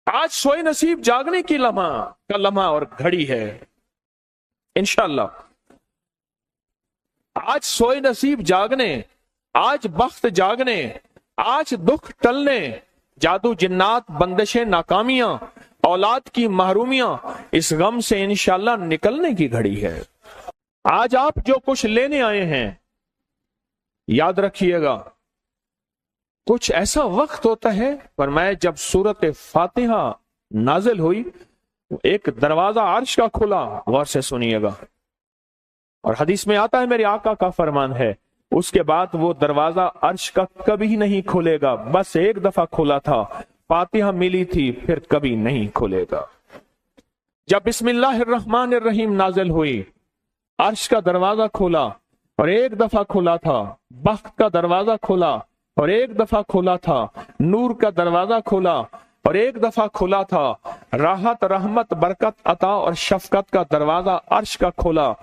आज सोए नसीब जागने की लम्हा और घड़ी है इंशाअल्लाह। आज सोए नसीब जागने, आज बख्त जागने, आज दुख टलने, जादू जिन्नात बंदिशें नाकामियां, औलाद की महरूमियां, इस गम से इंशाअल्लाह निकलने की घड़ी है। आज आप जो कुछ लेने आए हैं, याद रखिएगा कुछ ऐसा वक्त होता है, फरमाया जब सूरत फातिहा नाजिल हुई एक दरवाजा अर्श का खुला, गौर से सुनिएगा, और हदीस में आता है मेरे आका का फरमान है, उसके बाद वो दरवाजा अर्श का कभी नहीं खुलेगा, बस एक दफा खुला था, फातिहा मिली थी, फिर कभी नहीं खुलेगा। जब बिस्मिल्लाहिर्रहमानिर्रहीम नाजिल हुई, अर्श का दरवाजा खुला और एक दफा खुला था, बख्त का दरवाजा खुला और एक दफा खुला था, नूर का दरवाजा खुला और एक दफा खुला था, राहत रहमत बरकत अता और शफकत का दरवाजा अर्श का खुला,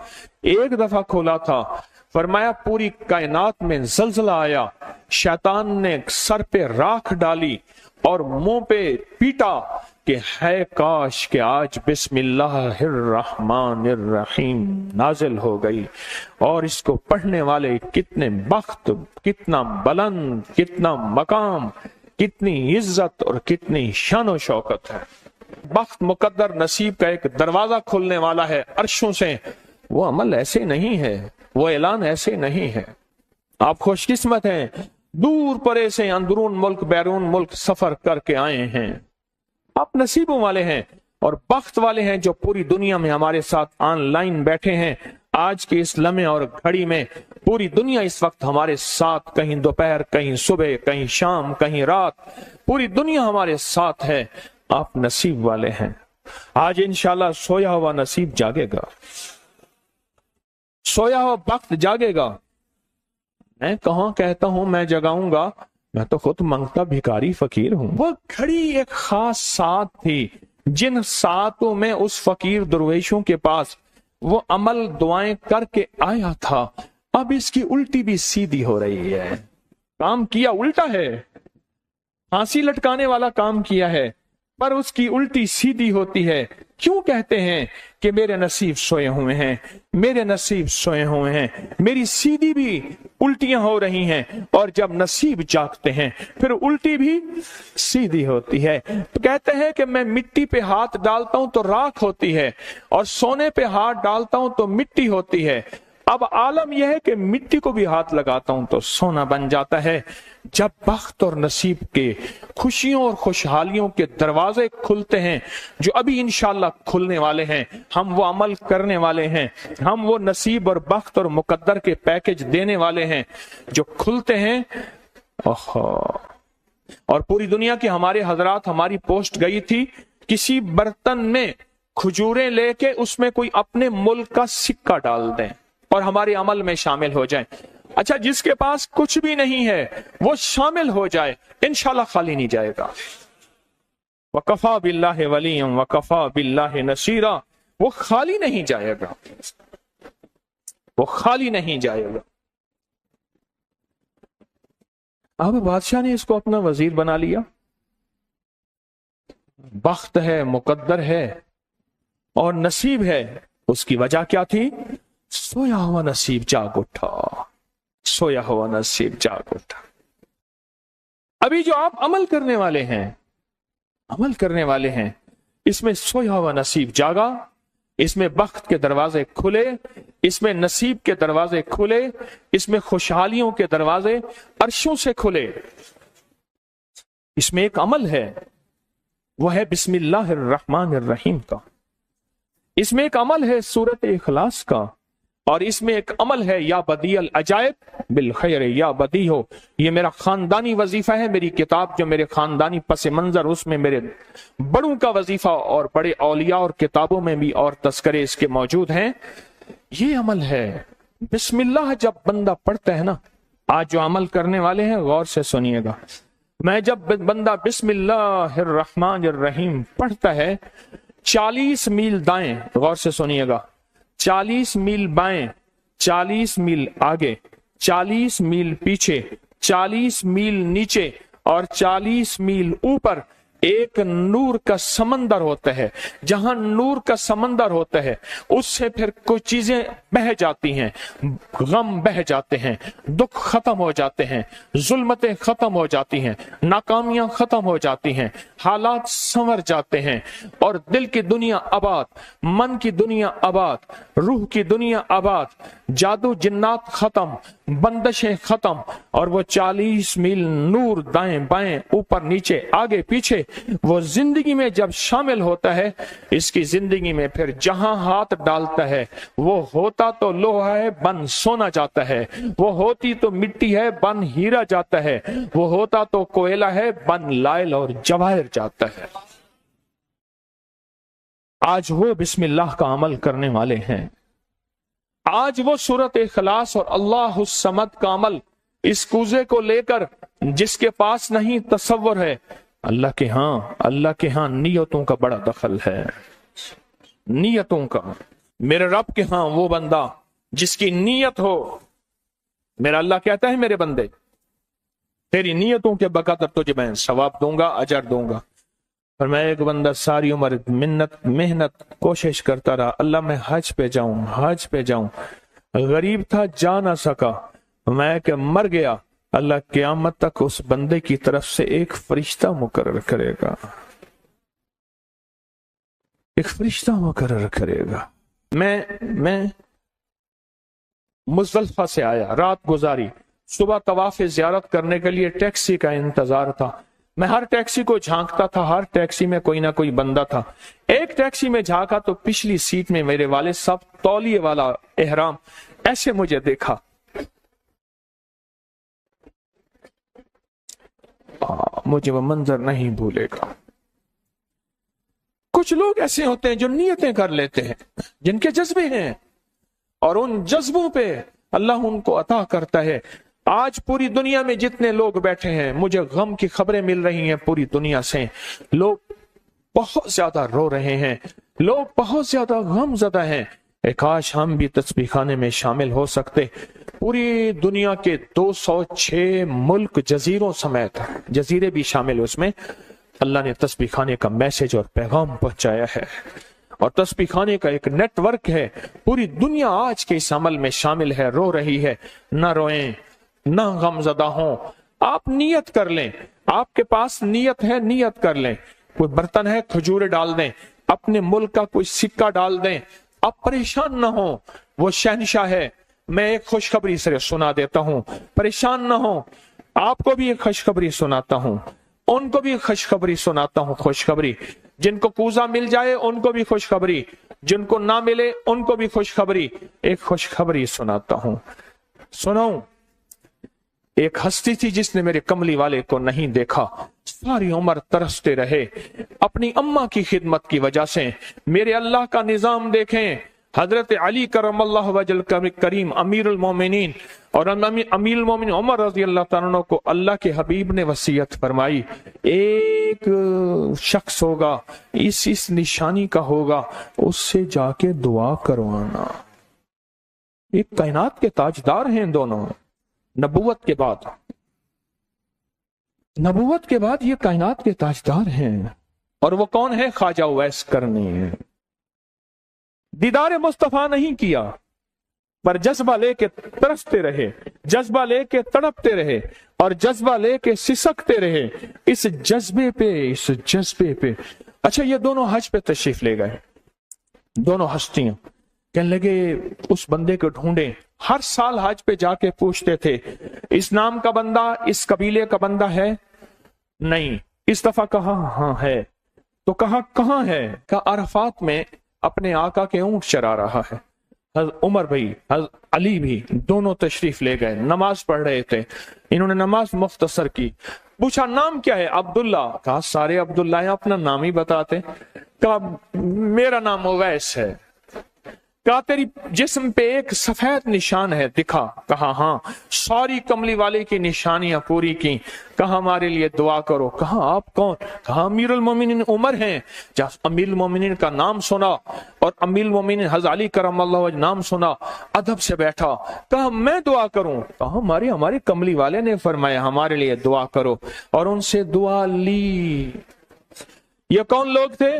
एक दफा खुला था। फरमाया पूरी कायनात में जलजला आया, शैतान ने सर पे राख डाली और मुंह पे पीटा कि है काश कि आज बिस्मिल्लाहिर्रहमानिर्रहीम नाजिल हो गई, और इसको पढ़ने वाले कितने बख्त, कितना बुलंद, कितना मकाम, कितनी इज्जत और कितनी शान शौकत है। बख्त मुकद्दर नसीब का एक दरवाजा खुलने वाला है अर्शों से। वो अमल ऐसे नहीं है, वो ऐलान ऐसे नहीं है। आप खुशकिस्मत हैं, दूर परे से अंदरून मुल्क बैरून मुल्क सफर करके आए हैं। आप नसीबों वाले हैं और बख्त वाले हैं जो पूरी दुनिया में हमारे साथ ऑनलाइन बैठे हैं। आज के इस लम्हे और घड़ी में पूरी दुनिया इस वक्त हमारे साथ, कहीं दोपहर, कहीं सुबह, कहीं शाम, कहीं रात, पूरी दुनिया हमारे साथ है। आप नसीब वाले हैं। आज इंशाल्लाह सोया हुआ नसीब जागेगा, सोया हुआ वक्त जागेगा। मैं कहां कहता हूं मैं जगाऊंगा, मैं तो खुद मांगता भिखारी फकीर हूं। वो घड़ी एक खास साथ थी, जिन सातों में उस फकीर दरवेशों के पास वो अमल दुआएं करके आया था, अब इसकी उल्टी भी सीधी हो रही है। काम किया उल्टा है, फांसी लटकाने वाला काम किया है, पर उसकी उल्टी सीधी होती है। क्यों कहते हैं कि मेरे नसीब सोए हुए हैं, मेरे नसीब सोए हुए हैं, मेरी सीधी भी उल्टियां हो रही हैं, और जब नसीब जागते हैं फिर उल्टी भी सीधी होती है। तो कहते हैं कि मैं मिट्टी पे हाथ डालता हूं तो राख होती है, और सोने पे हाथ डालता हूं तो मिट्टी होती है। अब आलम यह है कि मिट्टी को भी हाथ लगाता हूं तो सोना बन जाता है। जब बख्त और नसीब के खुशियों और खुशहालियों के दरवाजे खुलते हैं, जो अभी इंशाल्लाह खुलने वाले हैं, हम वो अमल करने वाले हैं, हम वो नसीब और बख्त और मुकद्दर के पैकेज देने वाले हैं जो खुलते हैं। और पूरी दुनिया के हमारे हजरात, हमारी पोस्ट गई थी, किसी बर्तन में खजूरें लेके उसमें कोई अपने मुल्क का सिक्का डाल दें और हमारे अमल में शामिल हो जाए। अच्छा, जिसके पास कुछ भी नहीं है वो शामिल हो जाए, इंशाल्लाह खाली नहीं जाएगा। वकफा बिल्लाहि वलिय्यम वकफा बिल्लाहि नसीरा, वो खाली नहीं जाएगा, वो खाली नहीं जाएगा। अब बादशाह ने इसको अपना वजीर बना लिया। बख्त है, मुकद्दर है और नसीब है। उसकी वजह क्या थी? सोया हुआ नसीब जाग उठा, सोया हुआ नसीब जाग उठा। अभी जो आप अमल करने वाले हैं, अमल करने वाले हैं, इसमें सोया हुआ नसीब जागा, इसमें बख्त के दरवाजे खुले, इसमें नसीब के दरवाजे खुले, इसमें खुशहालियों के दरवाजे अर्शों से खुले। इसमें एक अमल है, वो है बिस्मिल्लाहिर्रहमानिर्रहीम का। इसमें एक अमल है सूरत इखलास का, और इसमें एक अमल है या बदीअल अजायब बिल खैर या बदी हो। ये मेरा खानदानी वजीफा है, मेरी किताब जो मेरे खानदानी पस मंजर, उसमें मेरे बड़ों का वजीफा और बड़े औलिया और किताबों में भी और तस्करे इसके मौजूद हैं। ये अमल है बिस्मिल्लाह। जब बंदा पढ़ता है ना, आज जो अमल करने वाले हैं गौर से सुनिएगा, मैं जब बंदा बिस्मिल्लाहिर्रहमानिर्रहीम पढ़ता है, 40 मील दाएं, गौर से सुनिएगा, 40 मील बाएं, 40 मील आगे, 40 मील पीछे, 40 मील नीचे और 40 मील ऊपर, एक नूर का समंदर होता है, जहां नूर का समंदर होता है उससे फिर कुछ चीजें बह जाती हैं, गम बह जाते हैं, दुख खत्म हो जाते हैं, जुल्मतें खत्म हो जाती हैं, नाकामियां खत्म हो जाती हैं, हालात संवर जाते हैं और दिल की दुनिया आबाद, मन की दुनिया आबाद, रूह की दुनिया आबाद, जादू जिन्नात खत्म, बंदशें खत्म और वो 40 मील नूर दाएं बाएं ऊपर नीचे आगे पीछे वो जिंदगी में जब शामिल होता है, इसकी जिंदगी में फिर जहां हाथ डालता है वो होता तो लोहा है बन सोना जाता है, वो होती तो मिट्टी है बन हीरा जाता है, वो होता तो कोयला है बन लाइल और जवाहिर जाता है। आज वो बिस्मिल्लाह का अमल करने वाले हैं, आज वो सूरत इखलास और अल्लाह समद का अमल इस कूजे को लेकर जिसके पास नहीं तसव्वुर है, अल्लाह के हां नियतों का बड़ा दखल है, नियतों का। मेरे रब के हां वो बंदा जिसकी नियत हो, मेरा अल्लाह कहता है मेरे बंदे तेरी नियतों के बकदर तुझे मैं सवाब दूंगा, अजर दूंगा। और मैं एक बंदा सारी उम्र मेहनत कोशिश करता रहा, अल्लाह मैं हज पे जाऊं, गरीब था जा ना सका, मैं के मर गया, अल्लाह क़यामत तक उस बंदे की तरफ से एक फरिश्ता मुकर्रर करेगा, एक फरिश्ता मुकर्रर करेगा। मैं मुज़दलिफ़ा से आया, रात गुजारी, सुबह तवाफ़ ज़ियारत करने के लिए टैक्सी का इंतजार था। मैं हर टैक्सी को झांकता था, हर टैक्सी में कोई ना कोई बंदा था। एक टैक्सी में झांका तो पिछली सीट में मेरे वाले साहब तौलिए वाला एहराम, ऐसे मुझे देखा, मुझे वो मंजर नहीं भूलेगा। कुछ लोग ऐसे होते हैं जो नियतें कर लेते हैं, जिनके जज्बे हैं और उन जज्बों पे अल्लाह उनको अता करता है। आज पूरी दुनिया में जितने लोग बैठे हैं, मुझे गम की खबरें मिल रही हैं पूरी दुनिया से, लोग बहुत ज्यादा रो रहे हैं, लोग बहुत ज्यादा गमज़दा हैं। काश हम भी तस्बीह खाने में शामिल हो सकते। पूरी दुनिया के 206 मुल्क जजीरों समेत, जजीरे भी शामिल उसमें, अल्लाह ने तस्बीह खाने का मैसेज और पैगाम पहुंचाया है और तस्बीह खाने का एक नेटवर्क है। पूरी दुनिया आज के इस अमल में शामिल है, रो रही है। ना रोएं, ना गमज़दा हों, आप नियत कर लें, आपके पास नियत है, नियत कर लें। कोई बर्तन है, खजूरें डाल दें, अपने मुल्क का कोई सिक्का डाल दें, आप परेशान ना हो, वो शहंशाह है। मैं एक खुशखबरी से सुना देता हूं, परेशान ना हो, आपको भी एक खुशखबरी सुनाता हूं, उनको भी खुशखबरी सुनाता हूं। खुशखबरी, जिनको कूजा मिल जाए उनको भी खुशखबरी, जिनको ना मिले उनको भी खुशखबरी। एक खुशखबरी सुनाता हूं, सुनाऊं। एक हस्ती थी जिसने मेरे कमली वाले को नहीं देखा, सारी उम्र तरसते रहे अपनी अम्मा की खिदमत की वजह से। मेरे अल्लाह का निजाम देखें, हजरत अली करमल्लाहु वजल करीम अमीरुल मोमिनीन और अमीरुल मोमिनीन उमर रज़ी अल्लाह तआला अन्हु को अल्लाह के हबीब ने वसीयत फरमाई, एक शख्स होगा, इस निशानी का होगा, उससे जाके दुआ करवाना। एक कायनात के ताजदार हैं दोनों, नबूवत के बाद ये कायनात के ताजदार हैं। और वो कौन है? ख्वाजा उवैस करनी है। दीदार मुस्तफा नहीं किया, पर जज्बा लेके तरसते रहे, जज्बा लेके तड़पते रहे और जज्बा लेके सिसकते रहे। इस जज्बे पे अच्छा, ये दोनों हज पे तशरीफ ले गए, दोनों हस्तियां। कहने लगे उस बंदे को ढूंढे। हर साल हज पे जाके पूछते थे, इस नाम का बंदा, इस कबीले का बंदा है? नहीं। इस दफा कहा हाँ है। तो कहा कहाँ है? कहा अरफात में अपने आका के ऊंट चरा रहा है। उमर भाई, अली भी, दोनों तशरीफ ले गए, नमाज पढ़ रहे थे। इन्होंने नमाज मुख्तसर की। पूछा नाम क्या है? अब्दुल्ला। कहा सारे अब्दुल्ला हैं, अपना नाम ही बताते। कहा मेरा नाम उवैस है। कहा तेरी जिस्म पे एक सफेद निशान है, दिखा। कहा हाँ। सारी कमली वाले की निशानियां पूरी की। कहा हमारे लिए दुआ करो। कहा आप कौन? कहा अमीरुल मोमिनीन उमर हैं। जब अमीरुल मोमिनीन का नाम सुना और अमीरुल मोमिनीन हज़रत अली करमल्लाहु वजह नाम सुना, अदब से बैठा। कहा मैं दुआ करूं? कहा हमारे कमली वाले ने फरमाया हमारे लिए दुआ करो। और उनसे दुआ ली। یہ کون لوگ تھے؟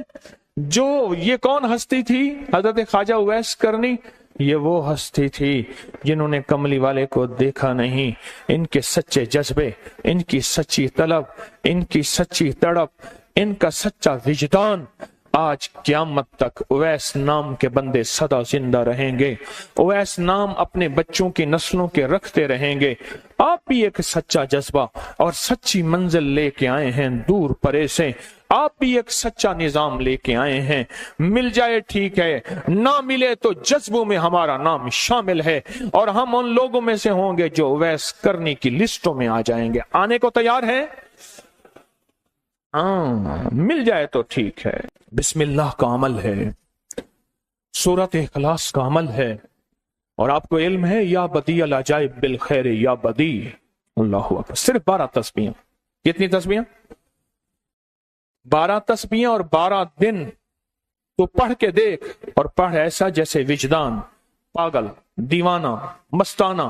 یہ کون ہستی تھی؟ حضرت خواجہ اویس کرنی، یہ وہ ہستی تھی جنہوں نے کملی والے کو دیکھا نہیں۔ ان کے سچے جذبے، ان کی سچی طلب، ان کی سچی تڑپ، ان کا سچا وجدان، آج قیامت تک اویس نام کے بندے سدا زندہ رہیں گے۔ اویس نام اپنے بچوں کی نسلوں کے رکھتے رہیں گے۔ آپ بھی ایک سچا جذبہ اور سچی منزل لے کے آئے ہیں دور پرے سے، آپ بھی ایک سچا نظام لے کے آئے ہیں۔ مل جائے ٹھیک ہے، نہ ملے تو جذبوں میں ہمارا نام شامل ہے، اور ہم ان لوگوں میں سے ہوں گے جو اویس کرنی کی لسٹوں میں آ جائیں گے۔ آنے کو تیار ہیں؟ ہاں، مل جائے تو ٹھیک ہے۔ بسم اللہ کا عمل ہے، سورۃ اخلاص کا عمل ہے، اور آپ کو علم ہے یا بدیع العجائب بالخیر یا بدیع۔ اللہ اکبر۔ صرف 12 تسبیحیں۔ کتنی تسبیحیں؟ 12 تسبیحیں اور 12 دن تو پڑھ کے دیکھ، اور پڑھ ایسا جیسے وجدان پاگل، دیوانہ، مستانہ،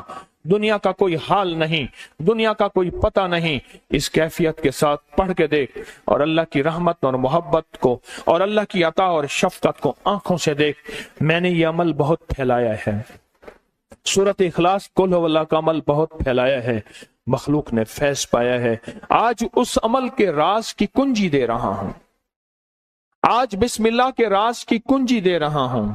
دنیا کا کوئی حال نہیں، دنیا کا کوئی پتہ نہیں، اس کیفیت کے ساتھ پڑھ کے دیکھ، اور اللہ کی رحمت اور محبت کو اور اللہ کی عطا اور شفقت کو آنکھوں سے دیکھ۔ میں نے یہ عمل بہت پھیلایا ہے، سورۃ اخلاص قل هو اللہ کا عمل بہت پھیلایا ہے، مخلوق نے فیض پایا ہے۔ آج اس عمل کے راز کی کنجی دے رہا ہوں، آج بسم اللہ کے راز کی کنجی دے رہا ہوں،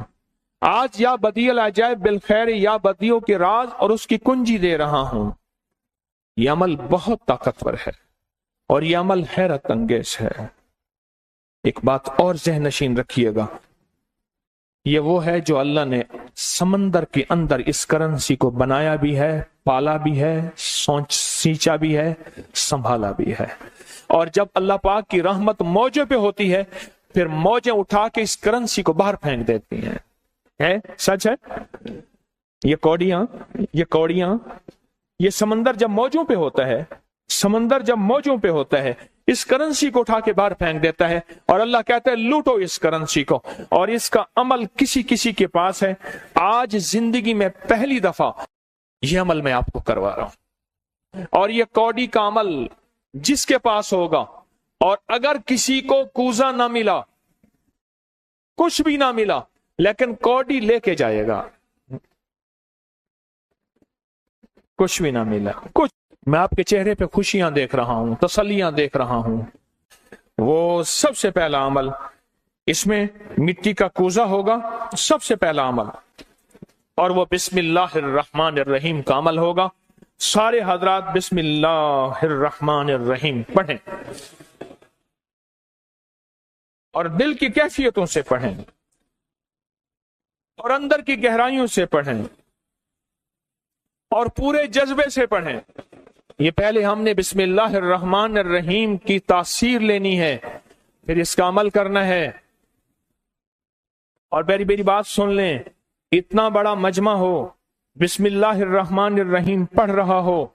آج یا بدیع العجائب بالخیر یا بدیعوں کے راز اور اس کی کنجی دے رہا ہوں۔ یہ عمل بہت طاقتور ہے اور یہ عمل حیرت انگیز ہے۔ ایک بات اور ذہن نشین رکھیے گا، یہ وہ ہے جو اللہ نے سمندر کے اندر اس کرنسی کو بنایا بھی ہے، پالا بھی ہے، سینچا بھی ہے، سنبھالا بھی ہے، اور جب اللہ پاک کی رحمت موجوں پہ ہوتی ہے پھر موجیں اٹھا کے اس کرنسی کو باہر پھینک دیتی ہیں۔ ہے سچ ہے؟ یہ کوڑیاں، یہ سمندر جب موجوں پہ ہوتا ہے، سمندر جب موجوں پہ ہوتا ہے اس کرنسی کو اٹھا کے باہر پھینک دیتا ہے، اور اللہ کہتا ہے لوٹو اس کرنسی کو، اور اس کا عمل کسی کسی کے پاس ہے۔ آج زندگی میں پہلی دفعہ یہ عمل میں آپ کو کروا رہا ہوں، اور یہ کوڑی کا عمل جس کے پاس ہوگا، اور اگر کسی کو کوزہ نہ ملا، کچھ بھی نہ ملا، لیکن کوڑی لے کے جائے گا، کچھ بھی نہ ملا، کچھ، میں آپ کے چہرے پہ خوشیاں دیکھ رہا ہوں، تسلیاں دیکھ رہا ہوں، وہ سب سے پہلا عمل، اس میں مٹی کا کوزہ ہوگا، سب سے پہلا عمل، اور وہ بسم اللہ الرحمن الرحیم کا عمل ہوگا۔ سارے حضرات بسم اللہ الرحمن الرحیم پڑھیں، اور دل کی کیفیتوں سے پڑھیں، اور اندر کی گہرائیوں سے پڑھیں، اور پورے جذبے سے پڑھیں۔ یہ پہلے ہم نے بسم اللہ الرحمن الرحیم کی تاثیر لینی ہے، پھر اس کا عمل کرنا ہے۔ اور میری بات سن لیں، اتنا بڑا مجمع ہو، بسم اللہ الرحمن الرحیم پڑھ رہا ہو،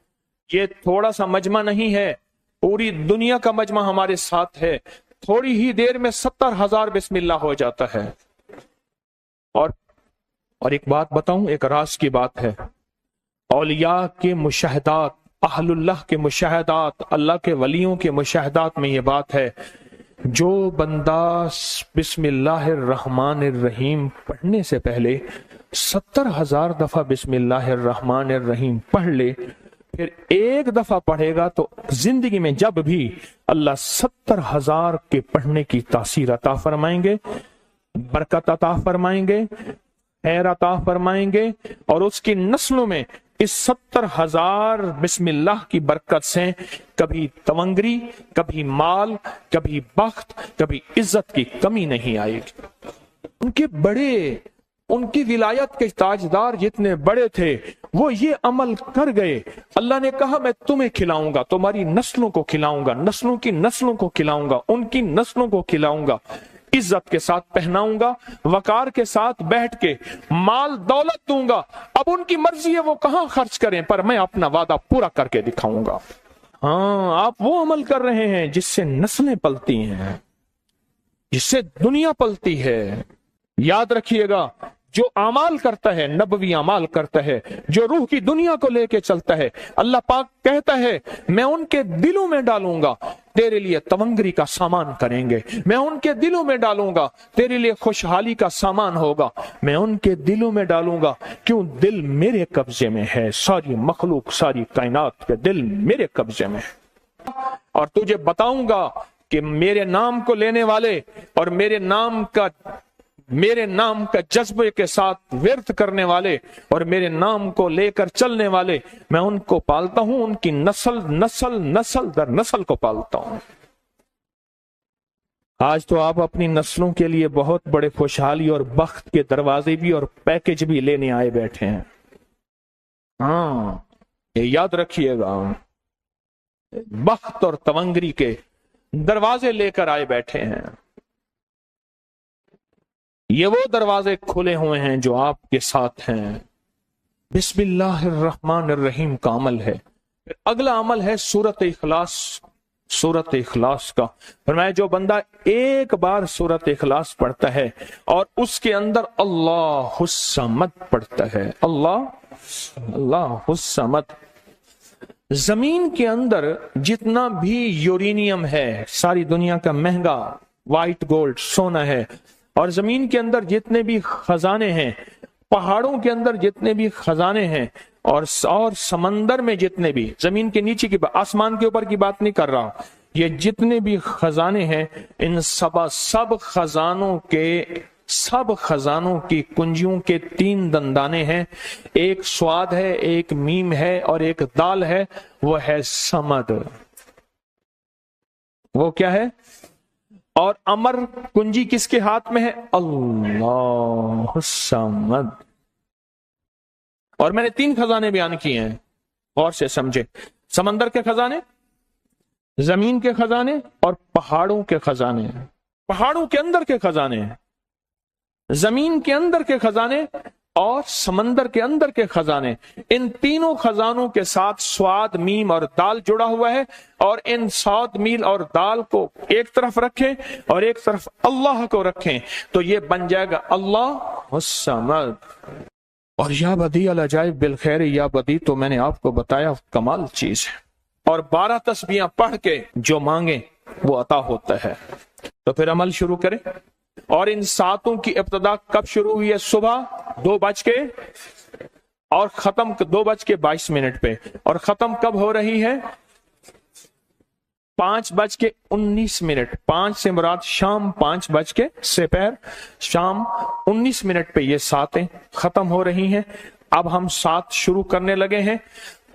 یہ تھوڑا سا مجمع نہیں ہے، پوری دنیا کا مجمع ہمارے ساتھ ہے، تھوڑی ہی دیر میں 70,000 بسم اللہ ہو جاتا ہے۔ اور ایک بات بتاؤں، ایک راز کی بات ہے، اولیاء کے مشاہدات، اہل اللہ کے مشاہدات، اللہ کے ولیوں کے مشاہدات میں یہ بات ہے، جو بندہ بسم اللہ الرحمن الرحیم پڑھنے سے پہلے 70,000 دفعہ بسم اللہ الرحمن الرحیم پڑھ لے، پھر ایک دفعہ پڑھے گا تو زندگی میں جب بھی اللہ 70,000 کے پڑھنے کی تاثیر عطا فرمائیں گے، برکت عطا فرمائیں گے، خیر عطا فرمائیں گے، اور اس کی نسلوں میں اس 70,000 بسم اللہ کی برکت سے کبھی تونگری، کبھی مال، کبھی بخت، کبھی عزت کی کمی نہیں آئے گی۔ ان کی ولایت کے تاجدار جتنے بڑے تھے وہ یہ عمل کر گئے، اللہ نے کہا میں تمہیں کھلاؤں گا، تمہاری نسلوں کو کھلاؤں گا، نسلوں کی نسلوں کو کھلاؤں گا، ان کی نسلوں کو کھلاؤں گا، عزت کے ساتھ پہناؤں گا، وقار کے ساتھ بیٹھ کے مال دولت دوں گا، اب ان کی مرضی ہے وہ کہاں خرچ کریں، پر میں اپنا وعدہ پورا کر کے دکھاؤں گا۔ ہاں، آپ وہ عمل کر رہے ہیں جس سے نسلیں پلتی ہیں، جس سے دنیا پلتی ہے۔ یاد رکھیے گا، जो अमाल करता है, नबवी अमाल करता है, जो रूह की दुनिया को लेके चलता है, अल्लाह पाक कहता है मैं उनके दिलों में डालूंगा, तेरे लिए तवंगरी का सामान करेंगे, मैं उनके दिलों में डालूंगा, तेरे लिए खुशहाली का सामान होगा, मैं उनके दिलों में डालूंगा। क्यों? दिल मेरे कब्जे में है, सारी मखलूक, सारी कायनात के दिल मेरे कब्जे में है। और तुझे बताऊंगा कि मेरे नाम को लेने वाले और मेरे नाम का जज्बे के साथ व्यर्थ करने वाले और मेरे नाम को लेकर चलने वाले, मैं उनको पालता हूं, उनकी नस्ल दर नस्ल को पालता हूं। आज तो आप अपनी नस्लों के लिए बहुत बड़े खुशहाली और बख्त के दरवाजे भी और पैकेज भी लेने आए बैठे हैं। हाँ, ये याद रखिएगा, बख्त और तवंगरी के दरवाजे लेकर आए बैठे हैं। ये वो दरवाजे खुले हुए हैं जो आपके साथ हैं। बिस्मिल्लाहिर्रहमानिर्रहीम का अमल है। फिर अगला अमल है सूरत इखलास। सूरत इखलास का फरमाया जो बंदा एक बार सूरत इखलास पढ़ता है और उसके अंदर अल्लाहुस समद पढ़ता है, अल्लाहुस समद। जमीन के अंदर जितना भी यूरेनियम है, सारी दुनिया का महंगा व्हाइट गोल्ड सोना है, और जमीन के अंदर जितने भी खजाने हैं, पहाड़ों के अंदर जितने भी खजाने हैं, और समंदर में जितने भी, जमीन के नीचे की, आसमान के ऊपर की बात नहीं कर रहा, ये जितने भी खजाने हैं, इन सब खजानों की कुंजियों के 3 दंदाने हैं। एक स्वाद है, एक मीम है और एक दाल है, वो है समद। वो क्या है? और अमर कुंजी किसके हाथ में है? अल्लाह समद। और मैंने 3 खजाने बयान किए हैं, और से समझे। समंदर के खजाने, जमीन के खजाने और पहाड़ों के खजाने। पहाड़ों के अंदर के खजाने, जमीन के अंदर के खजाने और समंदर के अंदर के खजाने। इन तीनों खजानों के साथ स्वाद, मीम और दाल जुड़ा हुआ है। और इन स्वाद, मील और दाल को एक तरफ रखें और एक तरफ अल्लाह को रखें, तो ये बन जाएगा अल्लाह समद। और या बदी अल अजाइब बिल खैर, या बदी तो मैंने आपको बताया कमाल चीज है। और 12 तस्बीहां पढ़ के जो मांगे वो अता होता है। तो फिर अमल शुरू करें। और इन 7 की इब्तिदा कब शुरू हुई है? सुबह 2 बज के और खत्म 2 बज के 22 मिनट पे। और खत्म कब हो रही है? 5 बज के 19 मिनट। 5 से मुराद शाम 5 बज के सेपहर शाम 19 मिनट पे ये 7 खत्म हो रही हैं। अब हम 7 शुरू करने लगे हैं।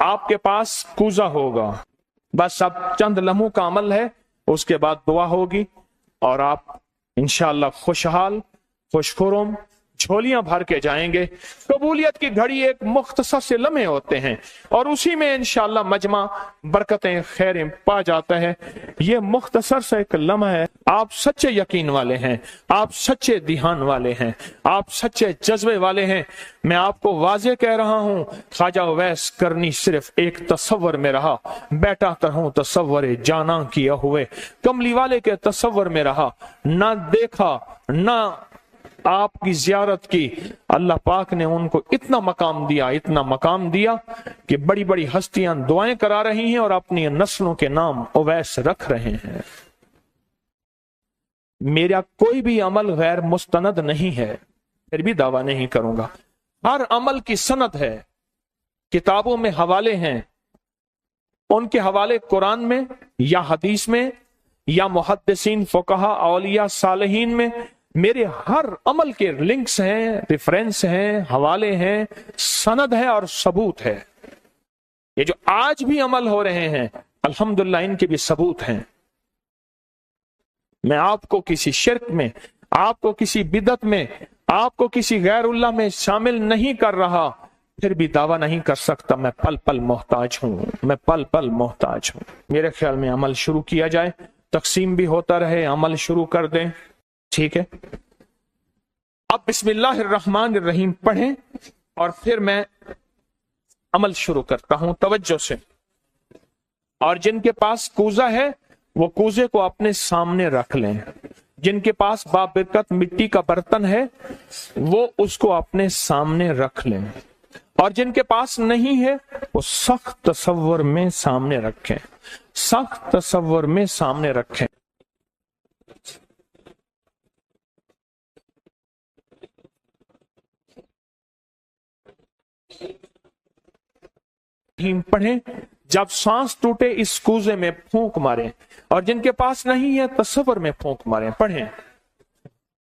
आपके पास कूजा होगा, बस अब चंद लम्हों का अमल है, उसके बाद दुआ होगी और आप इंशाअल्लाह खुशहाल खुशखुरम झोलियां भर के जाएंगे। कबूलियत की घड़ी एक मुख्तसर से लम्हे होते हैं और उसी में इंशाअल्लाह मजमा बरकतें खैरें पा जाता है। ये मुख्तसर से एक लम्हा है। आप सच्चे यकीन वाले हैं, आप सच्चे ध्यान वाले हैं, आप सच्चे जज्बे वाले हैं। मैं आपको वाजे कह रहा हूं, ख्वाजा उवैस करनी सिर्फ एक तसव्वुर में रहा, बैठा तरहूं तसव्वुर जाना किया हुए। कमली वाले के तसव्वुर में रहा, ना देखा ना आपकी जियारत की। अल्लाह पाक ने उनको इतना मकाम दिया कि बड़ी बड़ी हस्तियां दुआएं करा रही हैं और अपनी नस्लों के नाम उवैस रख रहे हैं। मेरा कोई भी अमल गैर मुस्तनद नहीं है, फिर भी दावा नहीं करूंगा। हर अमल की सनद है, किताबों में हवाले हैं, उनके हवाले कुरान में या हदीस में या मुहद्दिसीन फुकहा औलिया सालिहीन में। मेरे हर अमल के लिंक्स हैं, रेफरेंस हैं, हवाले हैं, सनद है और सबूत है। ये जो आज भी अमल हो रहे हैं अल्हम्दुलिल्लाह इनके भी सबूत हैं। मैं आपको किसी शिर्क में, आपको किसी बिदत में, आपको किसी गैरुल्लाह में शामिल नहीं कर रहा, फिर भी दावा नहीं कर सकता मैं पल पल मोहताज हूं, मैं पल पल मोहताज हूं। मेरे ख्याल में अमल शुरू किया जाए, तकसीम भी होता रहे, अमल शुरू कर दें, ठीक है। अब बिस्मिल्लाहिर्रहमानिर्रहीम पढ़ें और फिर मैं अमल शुरू करता हूं तवज्जो से। और जिनके पास कूजा है वो कूजे को अपने सामने रख लें। जिनके पास बाबरकत मिट्टी का बर्तन है वो उसको अपने सामने रख लें, और जिनके पास नहीं है वो सख्त तसव्वुर में सामने रखें, सख्त तसव्वुर में सामने रखें। पढ़ें, जब सांस टूटे इस कूजे में फूंक मारें, और जिनके पास नहीं है तसव्वुर में फूंक मारें। पढ़ें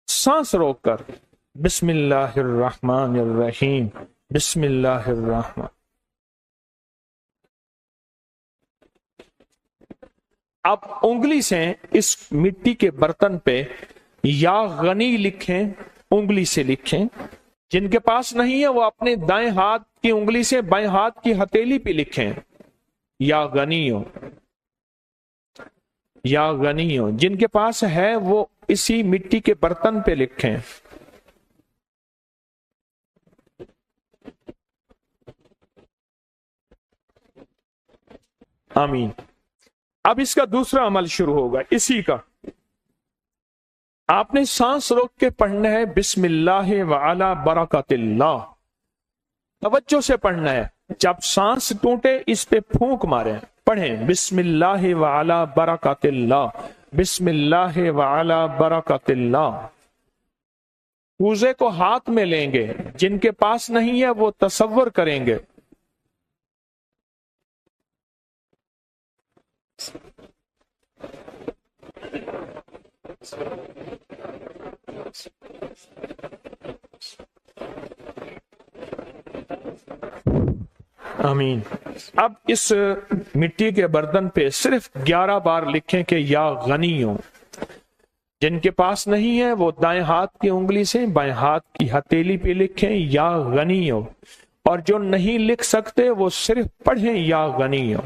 सांस रोककर, बिस्मिल्लाहिर्रहमानिर्रहीम, बिस्मिल्लाहिर्रहमान। आप उंगली से इस मिट्टी के बर्तन पे या गनी लिखें, उंगली से लिखें। जिनके पास नहीं है वो अपने दाएं हाथ की उंगली से बाएं हाथ की हथेली पे लिखें, या गनियो, या गनियो। जिनके पास है वो इसी मिट्टी के बर्तन पे लिखें। आमीन। अब इसका दूसरा अमल शुरू होगा इसी का। आपने सांस रोक के पढ़ना है बिस्मिल्लाह व अला बरकतिल्लाह, तवज्जो से पढ़ना है। जब सांस टूटे इस पे फूंक मारें। पढ़ें बिस्मिल्लाह व अला बरकतिल्लाह, बिस्मिल्लाह व अला बरकतिल्लाह। कूजे को हाथ में लेंगे, जिनके पास नहीं है वो तसव्वुर करेंगे। आमीन। अब इस मिट्टी के बर्तन पे सिर्फ 11 बार लिखें कि या गनियो। जिनके पास नहीं है वो दाएं हाथ की उंगली से बाएं हाथ की हथेली पे लिखें या गनियो, और जो नहीं लिख सकते वो सिर्फ पढ़ें या गनियो।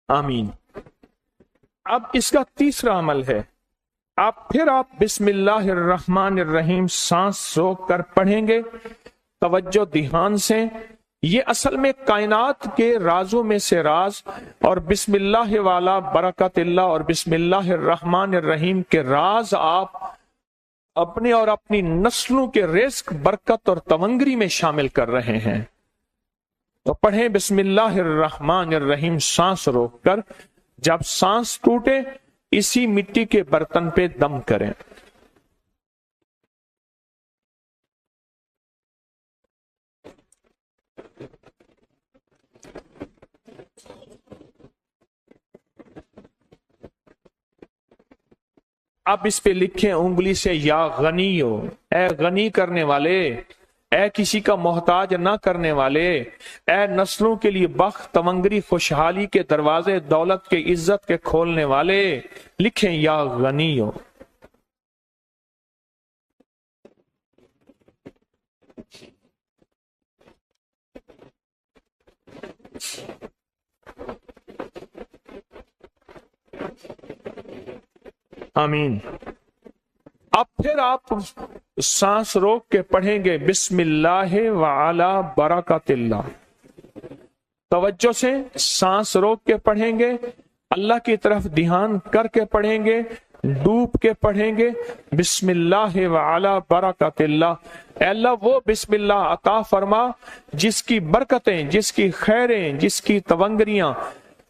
आमीन। अब इसका तीसरा अमल है, आप बिस्मिल्लाहिर्रहमानिर्रहीम सांस रोक कर पढ़ेंगे, तवज्जो ध्यान से। ये असल में कायनात के राजों में से राज, और बिस्मिल्लाह वाला बरकतिल्लाह और बिस्मिल्लाहिर्रहमानिर्रहीम के राज आप अपने और अपनी नस्लों के रिस्क, बरकत और तवंगरी में शामिल कर रहे हैं। तो पढ़ें बिस्मिल्लाहिर्रहमानिर्रहीम सांस रोककर। जब सांस टूटे इसी मिट्टी के बर्तन पे दम करें। अब इस पे लिखें उंगली से या गनियो, ए गनी करने वाले, ए किसी का मोहताज ना करने वाले, ए नस्लों के लिए बख्त, तमंगरी, खुशहाली के दरवाजे, दौलत के, इज्जत के खोलने वाले। लिखें या गनियो। आमीन। अब फिर आप सांस रोक के पढ़ेंगे बिस्मिल्लाह व अला बरकतिल्लाह। तवज्जो से सांस रोक के पढ़ेंगे, अल्लाह की तरफ ध्यान करके पढ़ेंगे, डूब के पढ़ेंगे बिस्मिल्लाह व अला बरकतिल्लाह। अल्लाह वो बिस्मिल्लाह अता फरमा जिसकी बरकतें, जिसकी खैरें, जिसकी तवंगरियां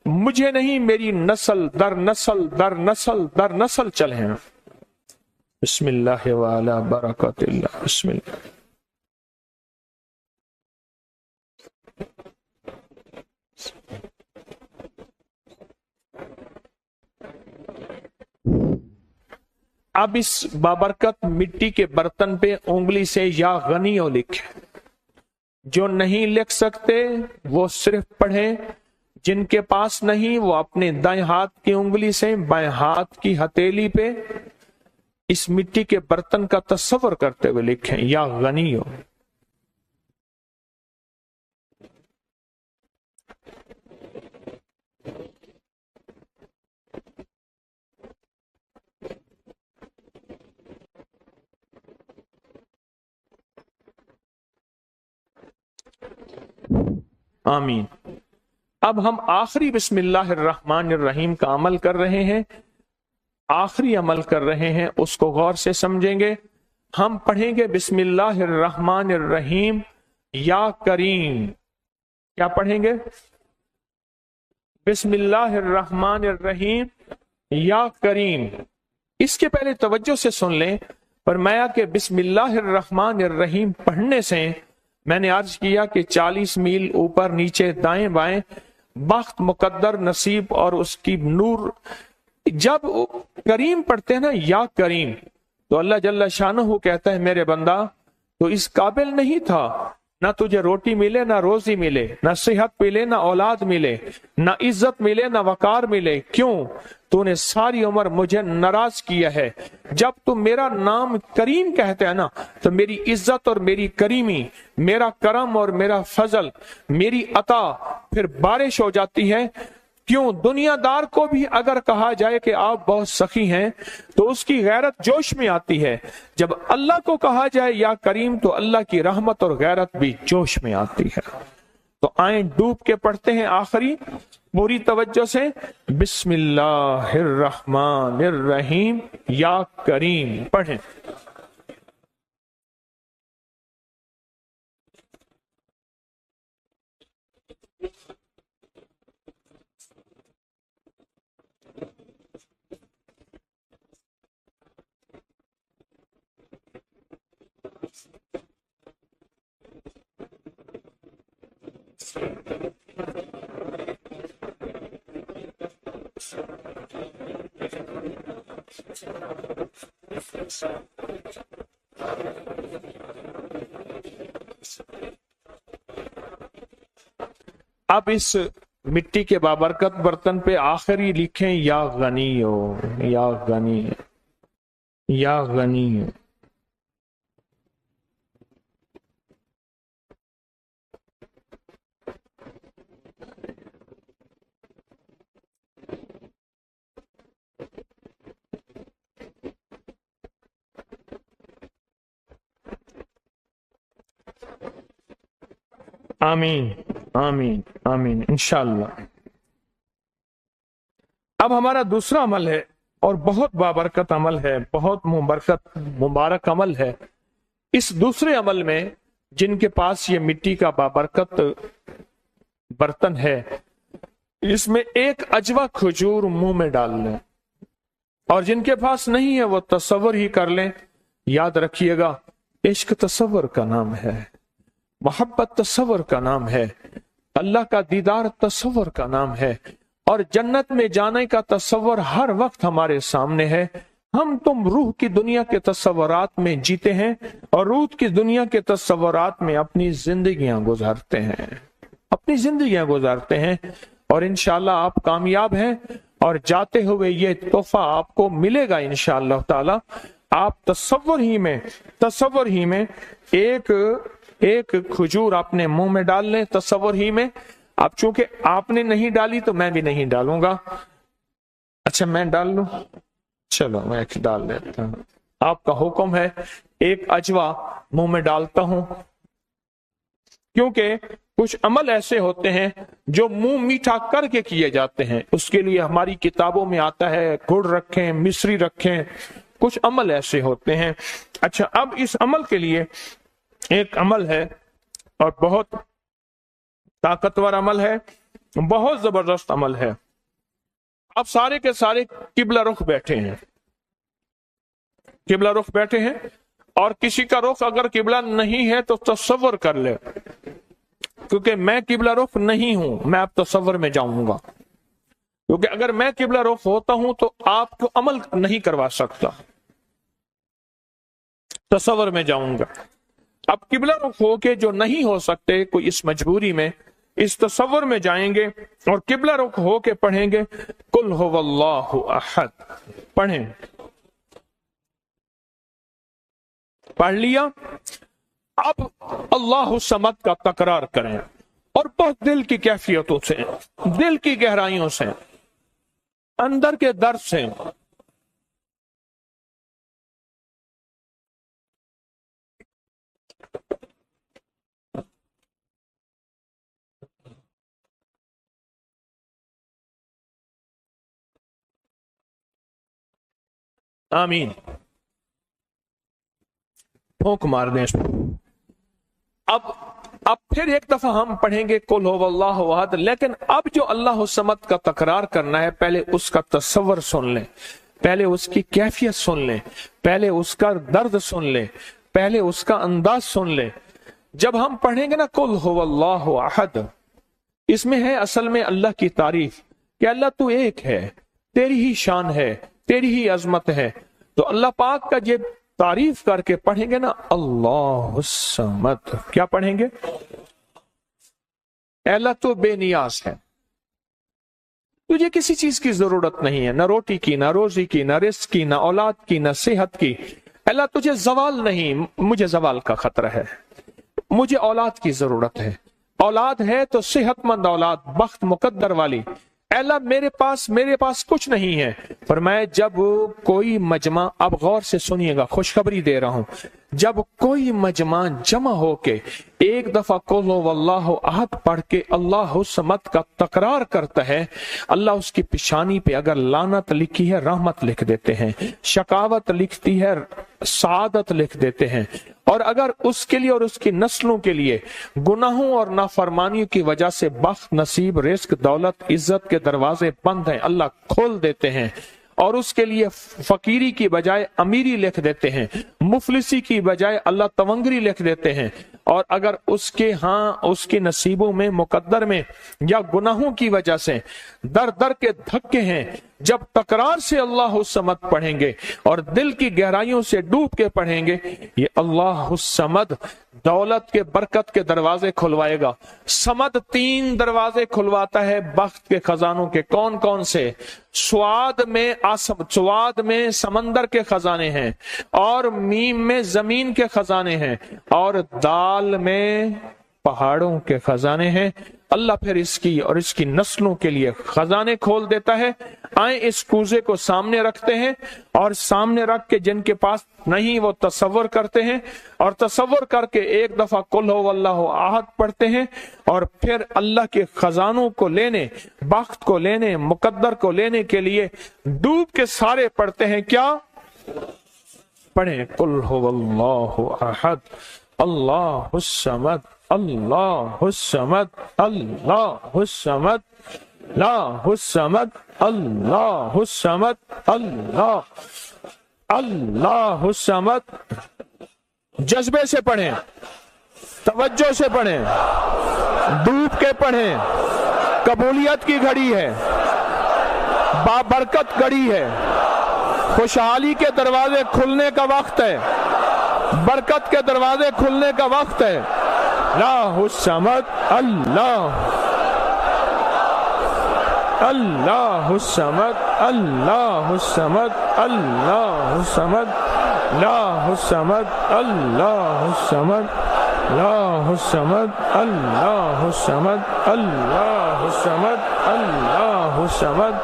मुझे नहीं मेरी नस्ल दर नस्ल दर नस्ल दर नस्ल चले हैं। बिस्मिल्लाह व अला बरकतिल्लाह। बिस्मिल्लाह। अब इस बाबरकत मिट्टी के बर्तन पे उंगली से या गनियो लिखे। जो नहीं लिख सकते वो सिर्फ पढ़ें, जिनके पास नहीं वो अपने दाएं हाथ की उंगली से बाएं हाथ की हथेली पे इस मिट्टी के बर्तन का तस्वर करते हुए लिखें या गनियो। آمین۔ اب ہم آخری بسم اللہ الرحمن الرحیم کا عمل کر رہے ہیں، آخری عمل کر رہے ہیں، اس کو غور سے سمجھیں گے۔ ہم پڑھیں گے بسم اللہ الرحمن الرحیم یا کریم۔ کیا پڑھیں گے؟ بسم اللہ الرحمن الرحیم یا کریم۔ اس کے پہلے توجہ سے سن لیں، فرمایا کہ بسم اللہ الرحمن الرحیم پڑھنے سے، میں نے عرض کیا کہ 40 میل اوپر نیچے دائیں بائیں بخت، مقدر، نصیب اور اس کی نور۔ جب کریم پڑھتے ہیں نا، یا کریم، تو اللہ جل شانہ کہتا ہے میرے بندہ تو اس قابل نہیں تھا، نہ تجھے روٹی ملے، نہ روزی ملے، نہ صحت ملے، نہ اولاد ملے، نہ عزت ملے، نہ وقار ملے۔ کیوں؟ تو نے ساری عمر مجھے ناراض کیا ہے۔ جب تم میرا نام کریم کہتے ہیں نا، تو میری عزت اور میری کریمی، میرا کرم اور میرا فضل، میری عطا پھر بارش ہو جاتی ہے۔ کیوں؟ دنیا دار کو بھی اگر کہا جائے کہ آپ بہت سخی ہیں تو اس کی غیرت جوش میں آتی ہے، جب اللہ کو کہا جائے یا کریم تو اللہ کی رحمت اور غیرت بھی جوش میں آتی ہے۔ تو آئیں ڈوب کے پڑھتے ہیں آخری، پوری توجہ سے، بسم اللہ الرحمن الرحیم یا کریم پڑھیں۔ اب اس مٹی کے بابرکت برتن پہ آخری لکھیں یا غنی ہو، یا غنی، یا غنی۔ آمین آمین آمین انشاءاللہ۔ اب ہمارا دوسرا عمل ہے اور بہت بابرکت عمل ہے، بہت مبارک عمل ہے۔ اس دوسرے عمل میں جن کے پاس یہ مٹی کا بابرکت برتن ہے، اس میں ایک اجوا کھجور منہ میں ڈال لیں، اور جن کے پاس نہیں ہے وہ تصور ہی کر لیں۔ یاد رکھیے گا، عشق تصور کا نام ہے، محبت تصور کا نام ہے، اللہ کا دیدار تصور کا نام ہے، اور جنت میں جانے کا تصور ہر وقت ہمارے سامنے ہے۔ ہم تم روح کی دنیا کے تصورات میں جیتے ہیں اور روح کی دنیا کے تصورات میں اپنی زندگیاں گزارتے ہیں، اپنی زندگیاں گزارتے ہیں، اور انشاءاللہ آپ کامیاب ہیں، اور جاتے ہوئے یہ تحفہ آپ کو ملے گا انشاءاللہ تعالی۔ آپ تصور ہی میں ایک کھجور اپنے منہ میں ڈال لیں، تصور ہی میں۔ اب چونکہ آپ نے نہیں ڈالی تو میں بھی نہیں ڈالوں گا۔ اچھا میں ڈال لوں؟ چلو میں ایک ڈال لیتا ہوں، آپ کا حکم ہے۔ ایک اجوا منہ میں ڈالتا ہوں، کیونکہ کچھ عمل ایسے ہوتے ہیں جو منہ میٹھا کر کے کیے جاتے ہیں، اس کے لیے ہماری کتابوں میں آتا ہے گڑ رکھیں، مصری رکھیں، کچھ عمل ایسے ہوتے ہیں۔ اچھا اب اس عمل کے لیے ایک عمل ہے اور بہت طاقتور عمل ہے، بہت زبردست عمل ہے۔ اب سارے کے سارے قبلہ رخ بیٹھے ہیں، قبلہ رخ بیٹھے ہیں، اور کسی کا رخ اگر قبلہ نہیں ہے تو تصور کر لے، کیونکہ میں قبلہ رخ نہیں ہوں، میں اب تصور میں جاؤں گا، کیونکہ اگر میں قبلہ رخ ہوتا ہوں تو آپ کو عمل نہیں کروا سکتا، تصور میں جاؤں گا۔ اب قبلہ رخ ہو کے جو نہیں ہو سکتے، کوئی اس مجبوری میں اس تصور میں جائیں گے اور قبلہ رخ ہو کے پڑھیں گے قل هو اللہ احد، پڑھیں۔ پڑھ لیا؟ اب اللہ الصمد کا تکرار کریں، اور بہت دل کی کیفیتوں سے، دل کی گہرائیوں سے، اندر کے درد سے۔ आमीन। फूंक मार दें। अब फिर एक दफा हम पढ़ेंगे कुल हुवल्लाहु अहद, लेकिन अब जो अल्लाह समद का तकरार करना है, पहले उसका तसव्वुर सुन लें, पहले उसकी कैफियत सुन लें, पहले उसका दर्द सुन लें, पहले उसका अंदाज सुन लें। जब हम पढ़ेंगे ना कुल हुवल्लाहु अहद, इसमें है असल में अल्लाह की तारीफ कि अल्लाह तू एक है, तेरी ही शान है, तेरी ही अजमत है। तो अल्लाह पाक का ये तारीफ करके पढ़ेंगे ना, अल्लाह समद, क्या पढ़ेंगे? अल्लाह तो बेनियाज है, तुझे किसी चीज की जरूरत नहीं है, ना रोटी की, ना रोजी की, ना रिस्क की, ना औलाद की, ना सेहत की। अल्लाह तुझे जवाल नहीं, मुझे जवाल का खतरा है, मुझे औलाद की जरूरत है, औलाद है तो सेहतमंद औलाद, बख्त मुकद्दर वाली। अल्लाह मेरे पास कुछ नहीं है। फरमाया जब कोई मजमा, अब गौर से सुनिएगा, खुशखबरी दे रहा हूं, जब कोई मजमा जमा होके एक दफा कुल हुवल्लाहु अहद पढ़ के अल्लाह समद का तकरार करता है, अल्लाह उसकी पेशानी पे अगर लानत लिखी है रहमत लिख देते हैं, शकावत लिखती है सादत लिख देते हैं, और अगर उसके लिए और उसकी नस्लों के लिए गुनाहों और नाफरमानियों की वजह से बख्त, नसीब, रिस्क, दौलत, इज्जत के दरवाजे बंद हैं, अल्लाह खोल देते हैं, और उसके लिए फकीरी की बजाय अमीरी लिख देते हैं, मुफलिसी की बजाय अल्लाह तवंगरी लिख देते हैं। और अगर उसके नसीबों में, मुकद्दर में या गुनाहों की वजह से दर दर के धक्के हैं, जब तकरार से अल्लाह समद पढ़ेंगे और दिल की गहराइयों से डूब के पढ़ेंगे, ये अल्लाह समद दौलत के, बरकत के दरवाजे खुलवाएगा। समद 3 दरवाजे खुलवाता है बख्त के खजानों के। कौन कौन से? स्वाद में समंदर के खजाने हैं, और मीम में जमीन के खजाने हैं, और दाल में पहाड़ों के खजाने हैं। अल्लाह फिर इसकी और इसकी नस्लों के लिए खजाने खोल देता है। आए इस कूजे को सामने रखते हैं, और सामने रख के जिनके पास नहीं वो तसव्वुर करते हैं, और तसव्वुर करके एक दफा कुल हुवल्लाहु अहद पढ़ते हैं, और फिर अल्लाह के खजानों को लेने, बख्त को लेने, मुकद्दर को लेने के लिए डूब के सारे पढ़ते हैं। क्या पढ़े? कुल हुवल्लाहु अहद, अल्लाहुस समद, अल्लाहुस समद, अल्लाहुस समद, अल्लाहुस समद, अल्लाहुस समद, अल्लाहुस समद। जज्बे से पढ़ें, तवज्जो से पढ़ें, डूब के पढ़ें। कबूलियत की घड़ी है, बाबरकत घड़ी है, खुशहाली के दरवाजे खुलने का वक्त है, बरकत के दरवाजे खुलने का वक्त है। अल्लाहुस समद, अल्लाहुस समद, अल्लाहुस समद, अल्लाहुस समद, अल्लाहुस समद, अल्लाहुस समद, अल्लाहुस समद, अल्लाहुस समद, अल्लाहुस समद, अल्लाहुस समद।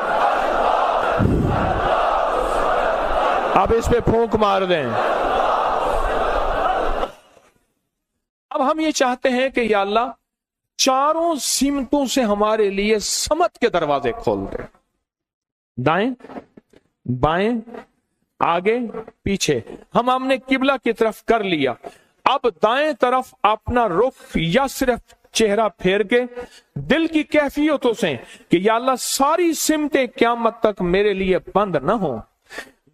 अब इस पे फूंक मार दें। अब हम ये चाहते हैं कि या अल्लाह चारों सिमतों से हमारे लिए समत के दरवाजे खोल दे, दाएं बाएं आगे पीछे। हमने किबला की तरफ कर लिया, अब दाएं तरफ अपना रुख या सिर्फ चेहरा फेर के दिल की कैफियतों से कि या अल्लाह सारी सिमतें क़यामत तक मेरे लिए बंद ना हो।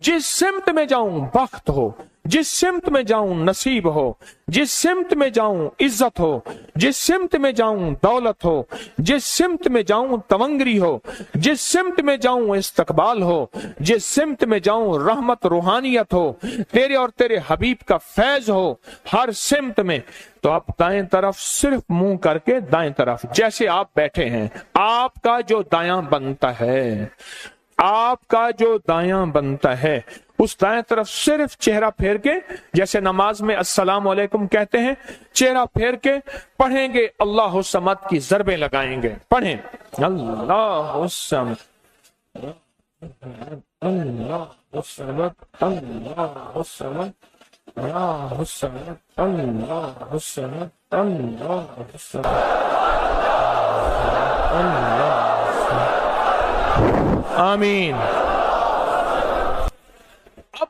जिस सिमत में जाऊं बख्त हो, जिस सिमत में जाऊं नसीब हो, जिस सिमत में जाऊं इज्जत हो, जिस सिमत में जाऊं दौलत हो, जिस सिमत में जाऊं तवंगरी हो, जिस सिमत में जाऊं इस्तकबाल हो, जिस सिमत में जाऊं रहमत रूहानियत हो, तेरे और तेरे हबीब का फैज हो, हर सिमत में। तो आप दाएं तरफ सिर्फ मुंह करके दाएं तरफ, जैसे आप बैठे हैं, आपका जो दायां बनता है, आपका जो दायां बनता है, उस दाएं तरफ सिर्फ चेहरा फेर के, जैसे नमाज में अस्सलाम वालेकुम कहते हैं, चेहरा फेर के पढ़ेंगे, अल्लाह समद की ज़रबे लगाएंगे। पढ़ें अल्लाह समद, अल्लाह समद, अल्लाह समद, अल्लाह समद, अल्लाह समद, अल्लाह समद, अल्लाह। आमीन। अब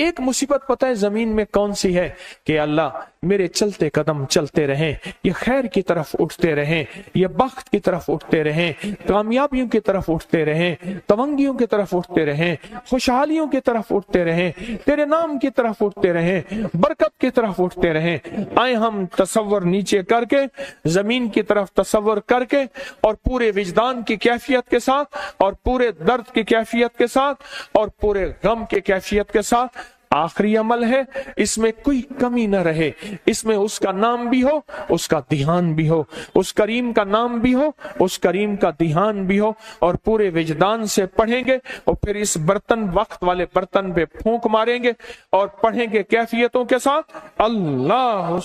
ایک مصیبت پتہ ہے زمین میں کون سی ہے؟ کہ اللہ میرے چلتے قدم چلتے رہیں، یہ خیر کی طرف اٹھتے رہیں، یہ بخت کی طرف اٹھتے رہیں، کامیابیوں کی طرف اٹھتے رہیں، تونگیوں کی طرف اٹھتے رہیں، خوشحالیوں کی طرف اٹھتے رہیں، تیرے نام کی طرف اٹھتے رہیں، برکت کی طرف اٹھتے رہیں۔ آئے ہم تصور نیچے کر کے، زمین کی طرف تصور کر کے، اور پورے وجدان کی کیفیت کے ساتھ، اور پورے درد کی کیفیت کے ساتھ، اور پورے غم کی کیفیت کے ساتھ، آخری عمل ہے، اس میں کوئی کمی نہ رہے، اس میں اس کا نام بھی ہو، اس کا دھیان بھی ہو، اس کریم کا نام بھی ہو، اس کریم کا دھیان بھی ہو، اور پورے وجدان سے پڑھیں گے، اور پھر اس برتن، وقت والے برتن پہ پھونک ماریں گے اور پڑھیں گے کیفیتوں کے ساتھ، اللہ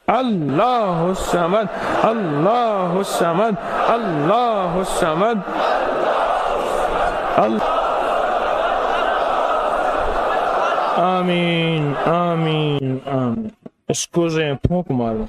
اللہ الصمد اللہ الصمد اللہ الصمد آمین آمین آمین۔ اسکوزیں پھونک مارو۔